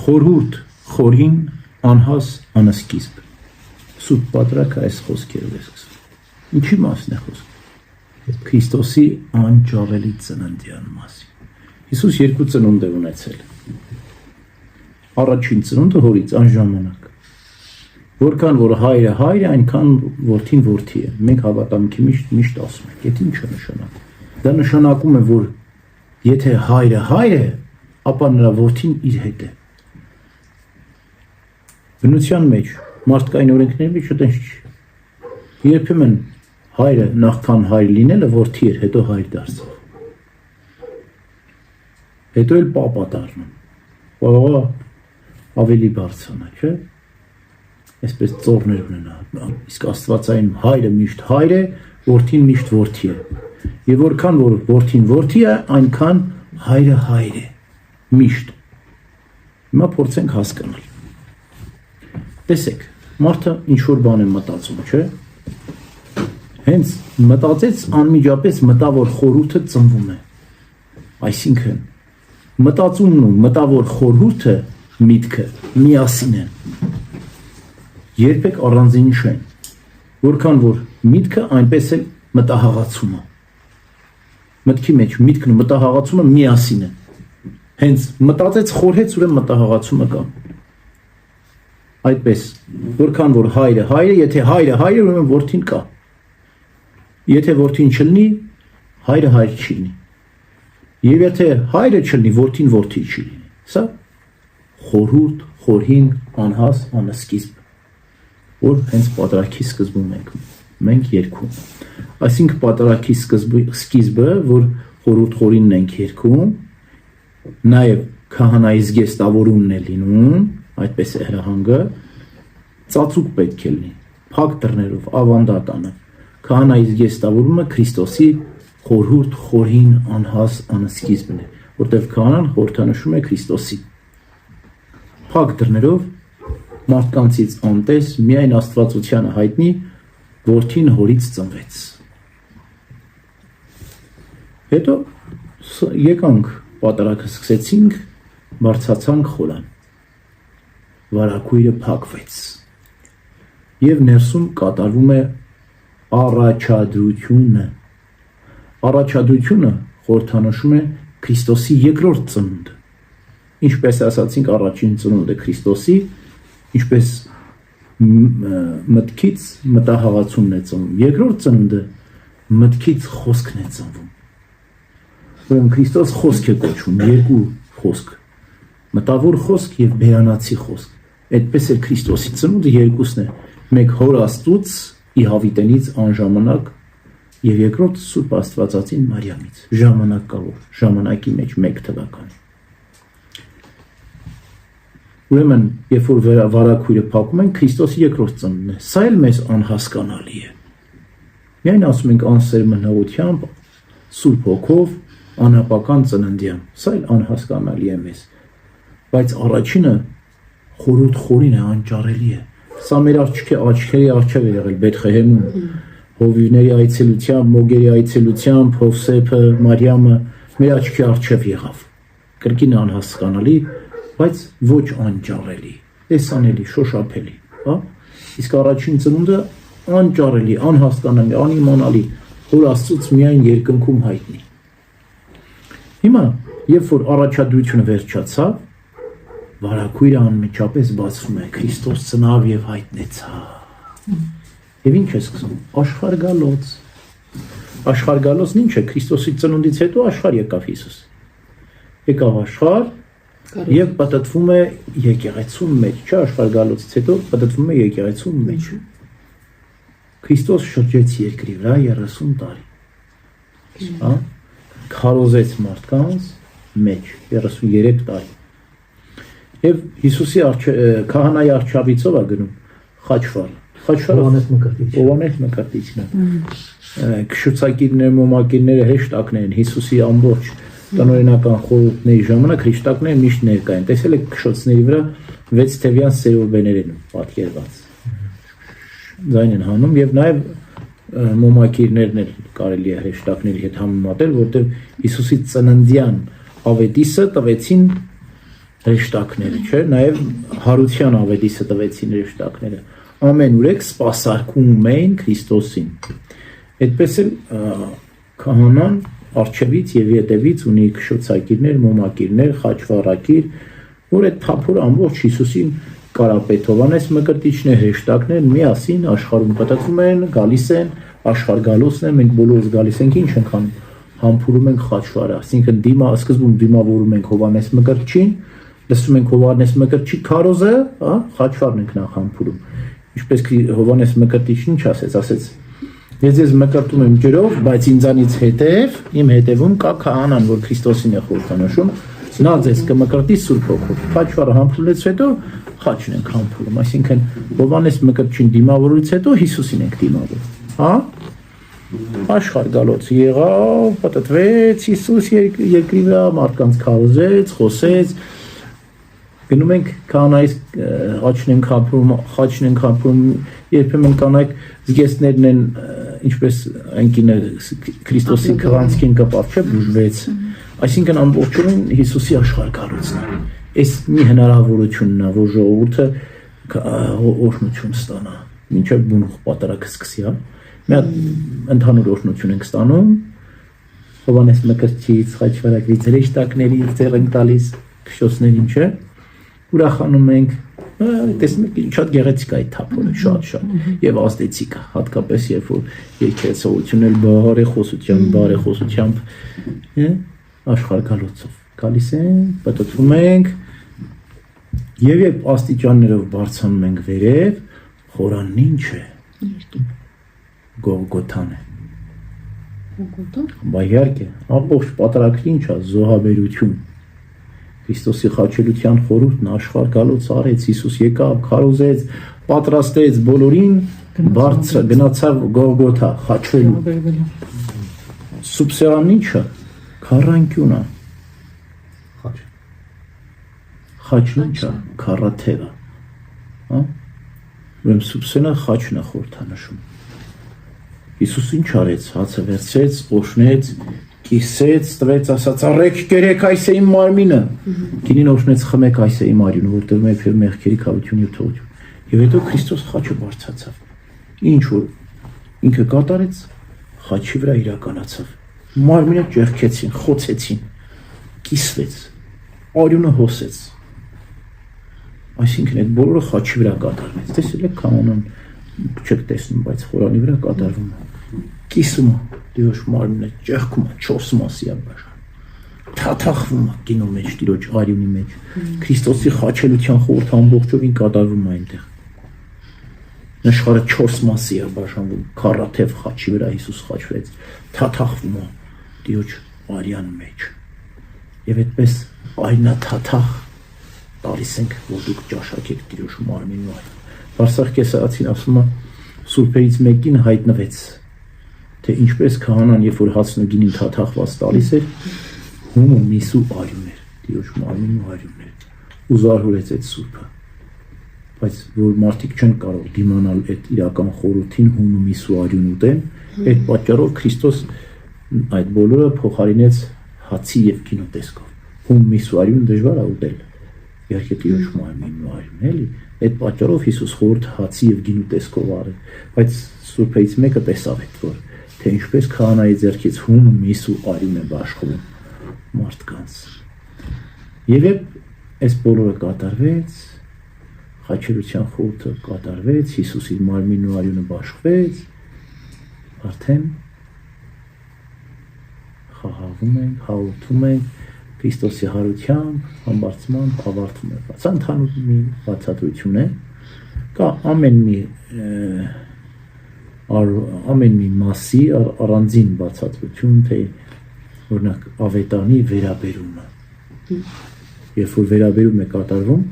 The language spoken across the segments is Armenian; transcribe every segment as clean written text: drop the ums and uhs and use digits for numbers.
խորհուրդ խորին անհաս անսկիզբ։ Սուրբ Պատրակը այս խոսքերով է սկսվում։ Ինչի մասն է խոսքը։ Քրիստոսի անջավելի ծննդյան մասին։ Հիսուս երկու ծնունդ է ունեցել։ Առաջին ծնունդը հորից անժամանակ։ Որքան որ հայրը հայր է, այնքան որդին որդի է։ Մենք հավատամքի միշտ ասում ենք, դա ինչ է նշանակում։ Դա նշանակում է, որ եթե հայրը հայր է, ապա նրա որդին իր հետ է։ Բնության մեջ մարդկային օրենքների մեջ այդպես չի։ Երբեմն հայրը նախքան հայր լինելը որդի էր, հետո հայր դարձավ։ Հետո էլ պապա դառնում։ Պապա ավելի բարձրանա, չէ՞։ Այսպես ծորներ ունենա։ Իսկ աստվածային հայրը միշտ հայր է, որդին միշտ որդի է։ Եվ որքան որ որդին որդի է, այնքան հայրը հայր է։ Միշտ։ Հիմա փորձենք հասկանալ։ Տեսեք, մարդը ինչ որ բան է մտածում, չէ՞։ Հենց մտածեց անմիջապես մտավոր խորհուրդը ծնվում է։ Այսինքն մտածումն ու մտավոր խորհուրդը միտքը միասին են։ Երբեք առանձին չեն։ Որքան որ միտքը այնպես է մտահաղացումը։ Մտքի մեջ միտքն ու մտահաղացումը միասին են։ Հենց մտածեց խորհեց, ուրեմն մտահաղացումը կա։ Այդպես, որքան որ հայրը հայր է, եթե հայրը հայր է, ուրեմն որդին կա։ Եթե որդին չլինի, հայրը հայր չի լինի։ Եվ եթե հայրը չլինի, որդին որդի չի լինի։ Սա խորհուրդ, խորհին, անհաս, անսկիզբ, որ հենց պատրակի սկզբում մենք երգում։ Այսինքն պատրակի սկիզբը, որ խորհուրդ խորինն ենք երգում, նաև քահանայի զգեստավորումն է լինում, այդպես է հրահանգը, ծածուկ պետք է լինի, փակ դռներով, ավանդատանը։ Քահանայի զգեստավորումը Քրիստոսի խորհուրդ խորին անհաս անսկիզբն է, որտեղ քահանան խորհրդանշում է Քրիստոսի։ Փակ դռներով մարդկանցից անտես միայն Աստվածությանը հայտնի որդին հորից ծնվեց։ Հետո եկանք պատարագը սկսեցինք, բարձացանք խորան։ Վարակույրը փակվեց։ Եվ ներսում կատարվում է առաջադրությունը։ Առաջադրությունը խորհրդանշում է Քրիստոսի երկրորդ ծնունդը։ Ինչպես ասացինք, առաջին ծնունդը Քրիստոսի, ինչպես մտքից մտահաղացումն է ծնվում։ Երկրորդ ծնունդը մտքից խոսքն է ծնվում։ Ուրեմն Քրիստոս խոսք է կոչվում, երկու խոսք, մտավոր խոսք եւ բերանացի խոսք։ Այդպես է Քրիստոսի ծնունդը երկուսն է, մեկ հոր Աստծուց ի հավիտենից անժամանակ եւ երկրորդ Սուրբ Աստվածածին Մարիամից, ժամանակավոր, ժամանակի մեջ 1 թվական։ Ուրեմն, երբ որ վարակույրը փակում են, Քրիստոսի երկրորդ ծնունդն է։ Սա էլ մեզ անհասկանալի է։ Միայն ասում ենք անսերմն հղությամբ, Սուրբ Հոգով, անապական ծննդյան։ Սա էլ անհասկանալի է մեզ։ Բայց առաջինը խորհուրդ խորին է, անճարելի է։ Սա մեր աչքերի առջև է եղել Բեթխեհեմում, հովիվների այցելությամբ, մոգերի այցելությամբ, Հովսեփը, Մարիամը մեր աչքի առջև եղավ։ Կրկին անհասկանալի, բայց ոչ անճարելի, տեսանելի, շոշափելի, հա։ Իսկ առաջին ծնունդը անճարելի, անհասկանալի, անիմանալի, որ Աստծուց միայն երկնքում հայտնի։ Հիմա, երբ որ առաջադրությունը վերջացավ, վարակույրը անմիջապես բացվում է, Քրիստոս ծնավ եւ հայտնեցավ։ Եվ ինչ է սկսում։ Աշխարհգալոց։ Աշխարհգալոցն ինչ է։ Քրիստոսի ծնունդից հետո աշխարհ եկավ Հիսուս։ Եկավ աշխարհ եւ պատտվում է եկեղեցու մեջ, չէ՞, աշխարհգալոցից հետո պատտվում է եկեղեցու մեջ։ Քրիստոս շրջեց երկրի վրա 30 տարի։ Հա? Քարոզեց մարդկանց մեջ 33 տարի։ Եվ Հիսուսի քահանայի արչավիցով է գնում խաչվարը։ Հովանես Մկրտիչն է։ Քշուծակիրները, մոմակիրները հեշտակներ են Հիսուսի ամբողջ տնօրինական խորհուրդների ժամանակ հեշտակները միշտ ներկա են։ Տեսել եք քշոցների վրա 6 թևյան սերովբեներ են պատկերված։ Ձայն են հանում եւ նաեւ մոմակիրներն էլ կարելի է հեշտակների հետ համեմատել, որտեղ Հիսուսի ծննդյան ավետիսը տվեցին հրեշտակները, չէ, նաև հարության ավետիսը տվեցին հրեշտակները, ամենուրեք սպասարկում էին Քրիստոսին։ Այդպես էլ քահանան արջևից եւ ետևից ունի քշոցակիրներ, մոմակիրներ, խաչվառակիր, որ այդ թափոր ամբողջ Հիսուսին կարապետ Հովանես Մկրտիչն է հրեշտակներ միասին աշխարհում պատտվում են, գալիս են, աշխարհ գալուսն է, մենք բոլորս գալիս ենք, ինչ ենք անում, համբուրում ենք խաչվառը, այսինքն սկզբում դիմավորում ենք Հովանես Մկրտչին, լսում ենք Հովանես Մկրտչի քարոզը, հա, խաչվառն ենք նախ համբուրում։ Ինչպես Հովանես Մկրտիչն ինչ ասեց, ես ձեզ մկրտում եմ ջրով, բայց ինձանից հետև, իմ հետևում կա քահանան, որ Քրիստոսին է խորհրդանշում, նա ձեզ կմկրտի Սուրբ Հոգով։ Խաչվառը համբուրելուց հետո խաչն ենք համբուրում, այսինքն Հովանես Մկրտչին դիմավորից հետո Հիսուսին ենք դիմավորում, հա։ Աշխարհ գալոց եղավ, պատտվեց Հիսուս երկրի վրա, մարդկանց քարոզեց, խոսեց, գնում ենք քահանայից խաչն ենք համբուրում, երբեմն կանայք զգեստներն են, ինչպես այնքինը Քրիստոսի քղանցքին կապավ, չէ, բուժվեց, այսինքն ամբողջովին Հիսուսի աշխարհ գալոցն է, այս մի հնարավորությունն է, որ ժողովուրդը օրհնություն ստանա, մինչև բուն պատարագը սկսի, մի հատ ընդհանուր օրհնություն ենք ստանում, Հովանես Մկրտչից, խաչվառակից, հրեշտակներից, ձեռ ենք տալիս, քշոցներին, չէ, ուրախանում ենք, տեսնեք շատ գեղեցիկ է այդ թափորը, շատ եւ ազդեցիկ է, հատկապես երբ որ եկեղեցողությունն էլ բարեխոսությամբ աշխարհ գալոցով գալիս են, պատտվում ենք եւ երբ աստիճաններով բարձրանում ենք վերև, խորանն ինչ է, Գողգոթան է, բա իհարկե ամբողջ պատարագը ինչ է, զոհաբերություն, Քրիստոսի խաչելության խորհուրդն աշխարհ գալուց արեց, Հիսուս եկավ, քարոզեց, պատրաստեց բոլորին, բարձր գնացավ Գողգոթա, խաչվելու։ Սուբսեանն ինչը, քառանկյունը, խաչն ինչը, քառաթևը, հա, ուրեմն սուբսենը խաչն է խորհրդանշում։ Հիսուս ինչ արեց, հացը վերցրեց, օշնեց, կիսեց, տվեց, ասաց, առեք կերեք այս է իմ մարմինը, գինին օշնեց, խմեք այս է իմ արյունը, որ տրվում է փեր մեղքերի քավություն եւ թողություն։ Եվ հետո Քրիստոս խաչը բարձրացավ։ Ինչ որ ինքը կատարեց, խաչի վրա իրականացավ։ Մարմինը ճեղքեցին, խոցեցին, կիսվեց, արյունը հոսեց։ Այսինքն այդ բոլորը խաչի վրա կատարվեց։ Տեսել եք կանոնն չեք տեսնում, բայց խորանի վրա կատարվում է։ Կիսում է, Տիրոջ մարմինը ճեղքում է, 4 մասի է բաժան։ Թաթախվում է գինու մեջ, Տիրոջ արյունի մեջ։ Քրիստոսի խաչելության խորհուրդը ամբողջովին կատարվում է այնտեղ։ Նշխարը 4 մասի է բաժանվում, քառաթև խաչի վրա Հիսուս խաչվեց, թաթախվում է Տիրոջ արյան մեջ։ Եվ այդպես այնաթաթախ տալիս ենք, որ դուք ճաշակեք Տիրոջ մարմինն ու արյունը։ Բարսաղ կեսարացին ասում է, սուրբերից մեկին հայտնվեց, թե ինչպես քահանան, երբ որ հացն ու գինին թաթախված տալիս էր, հում ու միս ու արյուն էր, Տիրոջ մարմինն ու արյունն էր, ու զարհուրեց այդ սուրբը, բայց որ մարդիկ չեն կարող դիմանալ այդ իրական խորհրդին հում ու միս ու արյուն ուտեն, այդ պատճառով Քրիստոս այդ բոլորը փոխարինեց հացի եւ գինու տեսքով, հում միս ու արյուն դժվար է ուտել, իհարկե Տիրոջ մարմինն ու արյունն էլի, այդ պատճառով Հիսուս խորհուրդ հացի եւ գինու տեսքով արել, բայց սուրբերից մեկը տեսավ այդ որ թե ինչպես քահանայի ձեռքից հում, միս ու արյուն է բաշխվում մարդկանց։ Եվ այս բոլորը կատարվեց, խաչելության խորհուրդը կատարվեց, Հիսուսի մարմինն ու արյունը բաշխվեց, արդեն խաղաղում ենք, հաղորդում ենք Քրիստոսի հարությամբ, համբարձմամբ ավարտվում է։ Բացա ընդհանուր մի բացատրություն է, կա ամեն մի մասի առանձին բացատրություն, թե օրինակ ավետարանի վերաբերումը։ Երբ որ վերաբերում է կատարվում,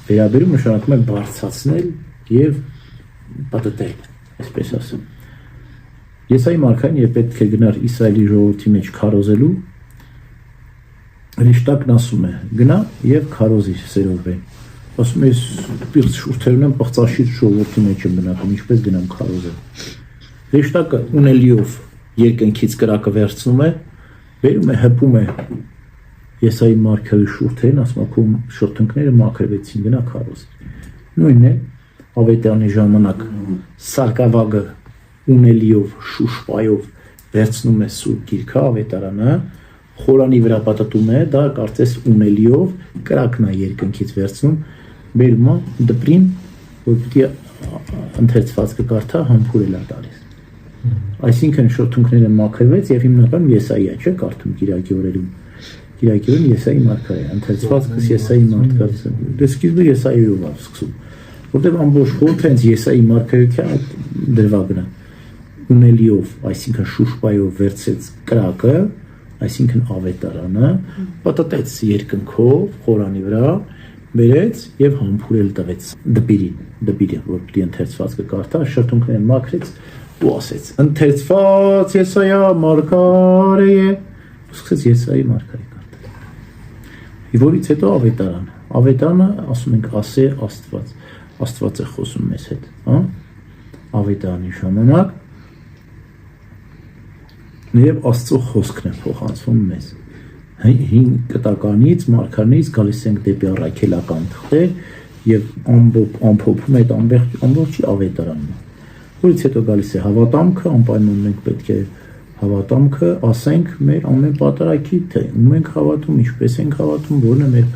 վերաբերում նշանակում է բարձրացնել եւ պատտել, այսպես ասեմ։ Եսայի մարգարեն երբ պետք է գնար Իսրայելի ժողովրդի մեջ քարոզելու, հրեշտակն ասում է, գնա եւ քարոզի սերովեն։ Ասում է, պիղծ շուրթերն եմ պղծաշիր ժողովրդի մեջ եմ բնակում, ինչպես գնամ քարոզել։ Հրեշտակը ունելիով երկնքից կրակը վերցնում է, բերում է, հպում է Եսայի մարգարի շուրթերն ասում շուրթունքները մաքրվեցին գնա քարոզ։ Նույնն է ավետարանի ժամանակ սարկավագը ունելիով շուշպայով վերցնում է սուրբ գիրքը ավետարանը, խորանի վրա պատտում է, դա կարծես ունելիով կրակն է երկնքից վերցնում, բերում է դպրին, որ պիտի ընթերցվածքը կարդա համբուրել է տալիս։ Այսինքն շուրթունքները մաքրվեց եւ հիմնական Եսայիա չէ կարդում Կիրակի օրերում Եսայի մարգարե, ընթերցվածքս Եսայի մարդկացը։ Դե սկիզբը Եսայիով է սկսում, որտեղ ամբողջ խորհուրդը հենց Եսայի մարգարեության դրվագն է։ Ունելիով, այսինքն շուշպայով վերցեց կրակը, այսինքն ավետարանը, պատտեց երկնքով խորանի վրա, բերեց եւ համբուրել տվեց դպիրին, որ պիտի ընթերցվածքը կարդա, շրթունքները մաքրեց ու ասեց. ընթերցված Եսայա մարգարե է, սկսեց Եսայի մարգարե կարդալ։ Որից հետո ավետարանը ասում ենք ասե Աստված է խոսում մեզ հետ, հա? Ավետարանի ժամանակ եւ Աստծո խոսքն է փոխանցվում մեզ։ Հին կտականից, մարգարեից գալիս ենք դեպի առաքելական թղթեր եւ ամփոփում այդ ամբողջի ավետարանն։ Որից հետո գալիս է հավատամքը, անպայման մենք պետք է հավատամքը ասենք մեր ամեն պատարագի, թե ում ենք հավատում, ինչպես ենք հավատում, որն է մեր